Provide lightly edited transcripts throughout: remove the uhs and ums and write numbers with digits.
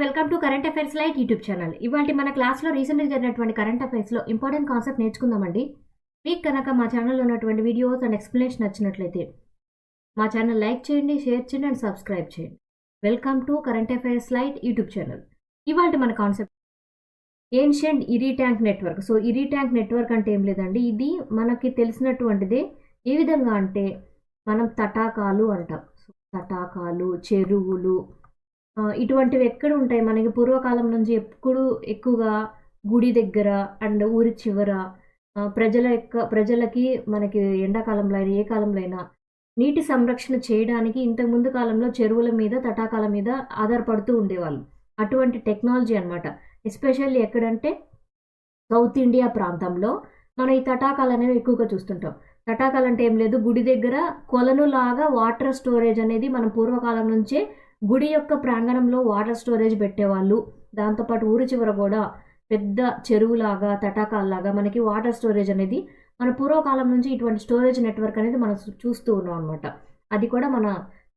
Welcome to current affairs light YouTube channel. ఇవాళ మన క్లాస్లో రీసెంట్గా జరిగినటువంటి కరెంట్ అఫైర్స్లో ఇంపార్టెంట్ కాన్సెప్ట్ నేర్చుకుందామండి. మీకు కనుక మా ఛానల్లో ఉన్నటువంటి వీడియోస్ అండ్ ఎక్స్ప్లెనేషన్ నచ్చినట్లయితే మా ఛానల్ లైక్ చేయండి, షేర్ చేయండి అండ్ సబ్స్క్రైబ్ చేయండి. Welcome to current affairs light YouTube channel. ఇవాళ మన concept ancient eri tank network. So eri tank network అంటే ఏం లేదండి, ఇది మనకి తెలిసినటువంటిదే. ఏ విధంగా అంటే మనం తటాకాలు అంటాం. తటాకాలు, చెరువులు ఇటువంటివి ఎక్కడ ఉంటాయి మనకి పూర్వకాలం నుంచి ఎప్పుడు ఎక్కువగా గుడి దగ్గర అండ్ ఊరి చివర ప్రజలకి మనకి ఎండాకాలంలో అయినా ఏ కాలంలో అయినా నీటి సంరక్షణ చేయడానికి ఇంతకుముందు కాలంలో చెరువుల మీద తటాకాల మీద ఆధారపడుతూ ఉండేవాళ్ళు. అటువంటి టెక్నాలజీ అనమాట. ఎస్పెషల్లీ ఎక్కడంటే సౌత్ ఇండియా ప్రాంతంలో మనం ఈ తటాకాలు అనేవి ఎక్కువగా చూస్తుంటాం. తటాకాలు అంటే ఏం లేదు, గుడి దగ్గర కొలనులాగా వాటర్ స్టోరేజ్ అనేది మనం పూర్వకాలం నుంచే గుడి యొక్క ప్రాంగణంలో వాటర్ స్టోరేజ్ పెట్టేవాళ్ళు. దాంతోపాటు ఊరి చివర కూడా పెద్ద చెరువులాగా తటాకాల్లాగా మనకి వాటర్ స్టోరేజ్ అనేది మన పూర్వకాలం నుంచి ఇటువంటి స్టోరేజ్ నెట్వర్క్ అనేది మనం చూస్తూ ఉన్నాం అనమాట. అది కూడా మన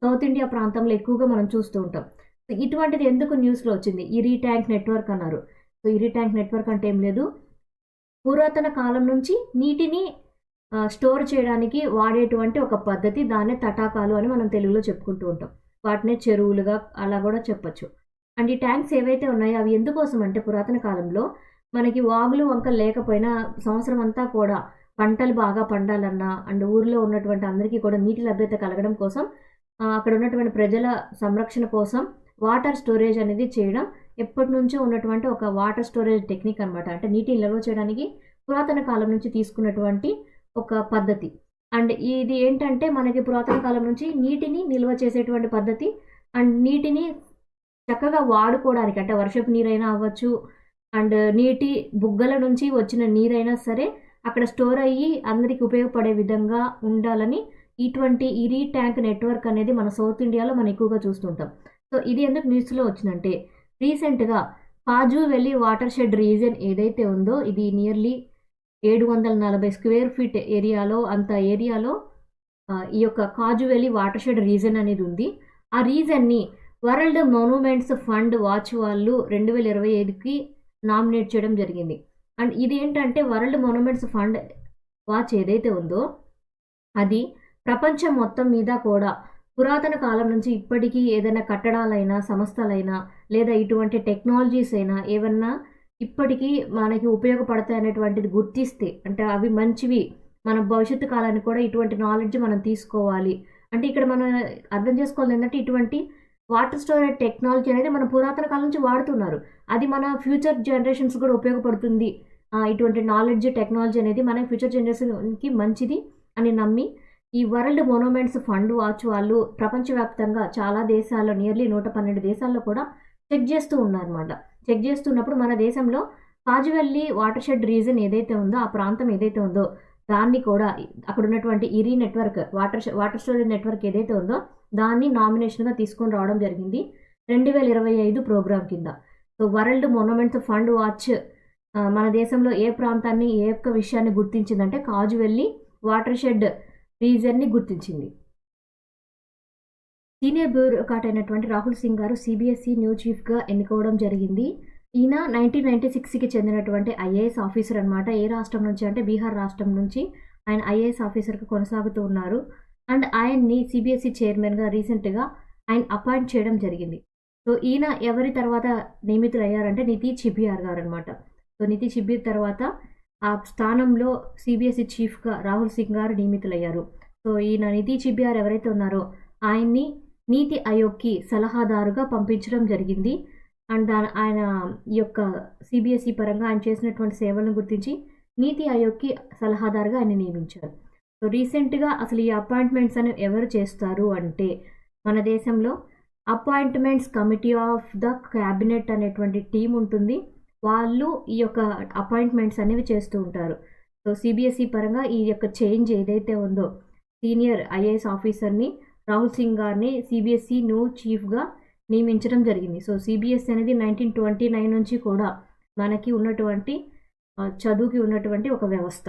సౌత్ ఇండియా ప్రాంతంలో ఎక్కువగా మనం చూస్తూ ఉంటాం. ఇటువంటిది ఎందుకు న్యూస్లో వచ్చింది, ఇరీ ట్యాంక్ నెట్వర్క్ అన్నారు. సో ఇరీ ట్యాంక్ నెట్వర్క్ అంటే ఏం లేదు, పురాతన కాలం నుంచి నీటిని స్టోర్ చేయడానికి వాడేటువంటి ఒక పద్ధతి. దాన్నే తటాకాలు అని మనం తెలుగులో చెప్పుకుంటూ ఉంటాం. వాటినే చెరువులుగా అలా కూడా చెప్పచ్చు. అండ్ ఈ ట్యాంక్స్ ఏవైతే ఉన్నాయో అవి ఎందుకోసం అంటే పురాతన కాలంలో మనకి వాగులు వంకలు లేకపోయినా సంవత్సరం అంతా కూడా పంటలు బాగా పండాలన్నా అండ్ ఊరిలో ఉన్నటువంటి అందరికీ కూడా నీటి లభ్యత కలగడం కోసం, అక్కడ ఉన్నటువంటి ప్రజల సంరక్షణ కోసం వాటర్ స్టోరేజ్ అనేది చేయడం ఎప్పటి నుంచో ఉన్నటువంటి ఒక వాటర్ స్టోరేజ్ టెక్నిక్ అనమాట. అంటే నీటిని నిల్వ చేయడానికి పురాతన కాలం నుంచి తీసుకున్నటువంటి ఒక పద్ధతి. అండ్ ఇది ఏంటంటే మనకి పురాతన కాలం నుంచి నీటిని నిల్వ చేసేటువంటి పద్ధతి. అండ్ నీటిని చక్కగా వాడుకోవడానికి, అంటే వర్షపు నీరైనా అవ్వచ్చు అండ్ నీటి బుగ్గల నుంచి వచ్చిన నీరైనా సరే అక్కడ స్టోర్ అయ్యి అందరికి ఉపయోగపడే విధంగా ఉండాలని ఇటువంటి ఇరీ ట్యాంక్ నెట్వర్క్ అనేది మన సౌత్ ఇండియాలో మనం ఎక్కువగా చూస్తుంటాం. సో ఇది ఎందుకు న్యూస్లో వచ్చిందంటే, రీసెంట్గా కాజు వ్యాలీ వాటర్ షెడ్ రీజన్ ఏదైతే ఉందో ఇది నియర్లీ 740 స్క్వేర్ ఫీట్ ఏరియాలో ఈ యొక్క కాజు వ్యాలీ వాటర్ షెడ్ రీజన్ అనేది ఉంది. ఆ రీజన్ని వరల్డ్ మాన్యుమెంట్స్ ఫండ్ వాచ్ వాళ్ళు 2025కి నామినేట్ చేయడం జరిగింది. అండ్ ఇది ఏంటంటే వరల్డ్ మాన్యుమెంట్స్ ఫండ్ వాచ్ ఏదైతే ఉందో అది ప్రపంచం మొత్తం మీద కూడా పురాతన కాలం నుంచి ఇప్పటికీ ఏదైనా కట్టడాలైనా సంస్థలైనా లేదా ఇటువంటి టెక్నాలజీస్ అయినా ఏమన్నా ఇప్పటికీ మనకి ఉపయోగపడతాయి అనేటువంటిది గుర్తిస్తే, అంటే అవి మంచివి, మన భవిష్యత్తు కాలానికి కూడా ఇటువంటి నాలెడ్జ్ మనం తీసుకోవాలి. అంటే ఇక్కడ మనం అర్థం చేసుకోవాలి ఏంటంటే ఇటువంటి వాటర్ స్టోరేజ్ టెక్నాలజీ అనేది మన పురాతన కాలం నుంచి వాడుతున్నారు. అది మన ఫ్యూచర్ జనరేషన్స్ కూడా ఉపయోగపడుతుంది. ఇటువంటి నాలెడ్జ్ టెక్నాలజీ అనేది మన ఫ్యూచర్ జనరేషన్కి మంచిది అని నమ్మి ఈ వరల్డ్ మాన్యుమెంట్స్ ఫండ్ వాచ్ వాళ్ళు ప్రపంచవ్యాప్తంగా చాలా దేశాల్లో నియర్లీ 112 దేశాల్లో కూడా చెక్ చేస్తూ ఉన్నారన్నమాట. చెక్ చేస్తున్నప్పుడు మన దేశంలో కాజు వ్యాలీ వాటర్ షెడ్ రీజన్ ఏదైతే ఉందో ఆ ప్రాంతం ఏదైతే ఉందో దాన్ని కూడా అక్కడ ఉన్నటువంటి ఇరీ నెట్వర్క్ వాటర్ స్టోరేజ్ నెట్వర్క్ ఏదైతే ఉందో దాన్ని నామినేషన్గా తీసుకొని రావడం జరిగింది 2025 ప్రోగ్రామ్ కింద. So world monuments fund watch మన దేశంలో ఏ ప్రాంతాన్ని ఏ యొక్క విషయాన్ని గుర్తించిందంటే కాజు వ్యాలీ వాటర్ షెడ్ రీజన్ని గుర్తించింది. సీనియర్ బ్యూరోక్రాట్ అయినటువంటి రాహుల్ సింగ్ గారు సిబిఎస్ఈ న్యూ చీఫ్గా ఎన్నుకోవడం జరిగింది. ఈయన 1996కి చెందినటువంటి ఐఏఎస్ ఆఫీసర్ అనమాట. ఏ రాష్ట్రం నుంచి అంటే బీహార్ రాష్ట్రం నుంచి ఆయన ఐఏఎస్ ఆఫీసర్గా కొనసాగుతూ ఉన్నారు. అండ్ ఆయన్ని సిబిఎస్ఈ చైర్మన్గా రీసెంట్గా ఆయన అపాయింట్ చేయడం జరిగింది. సో ఈయన ఎవరి తర్వాత నియమితులయ్యారంటే నితి చిబియార్ గారు అనమాట. సో నితి చిబియార్ తర్వాత ఆ స్థానంలో సిబిఎస్ఈ చీఫ్గా రాహుల్ సింగ్ గారు నియమితులయ్యారు. సో ఈయన నితి చిబియార్ ఎవరైతే ఉన్నారో ఆయన్ని నీతి ఆయోగ్కి సలహాదారుగా పంపించడం జరిగింది. అండ్ ఆయన ఈ యొక్క సిబిఎస్ఈ పరంగా ఆయన చేసినటువంటి సేవలను గుర్తించి నీతి ఆయోగ్కి సలహాదారుగా ఆయన నియమించారు. సో రీసెంట్గా అసలు ఈ అపాయింట్మెంట్స్ అనేవి ఎవరు చేస్తారు అంటే మన దేశంలో appointments committee of the cabinet అనేటువంటి టీం ఉంటుంది. వాళ్ళు ఈ యొక్క అపాయింట్మెంట్స్ అనేవి చేస్తూ ఉంటారు. సో సిబిఎస్ఈ పరంగా ఈ యొక్క చేంజ్ ఏదైతే ఉందో సీనియర్ ఐఏఎస్ ఆఫీసర్ని రాహుల్ సింగ్ గారిని సిబిఎస్ఈ న్యూ చీఫ్గా నియమించడం జరిగింది. సో సిబిఎస్ఈ అనేది 1929 నుంచి కూడా మనకి ఉన్నటువంటి చదువుకి ఉన్నటువంటి ఒక వ్యవస్థ.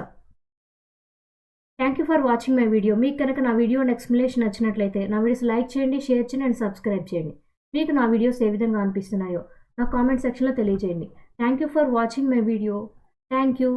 Thank you for watching my video. మీకు కనుక నా వీడియో ఎక్స్ప్లెనేషన్ నచ్చినట్లయితే నా వీడియోస్ లైక్ చేయండి, షేర్ చేయండి అండ్ సబ్స్క్రైబ్ చేయండి. మీకు నా వీడియోస్ ఏ విధంగా అనిపిస్తున్నాయో నా కామెంట్ సెక్షన్లో తెలియజేయండి. Thank you for watching my video. Thank you.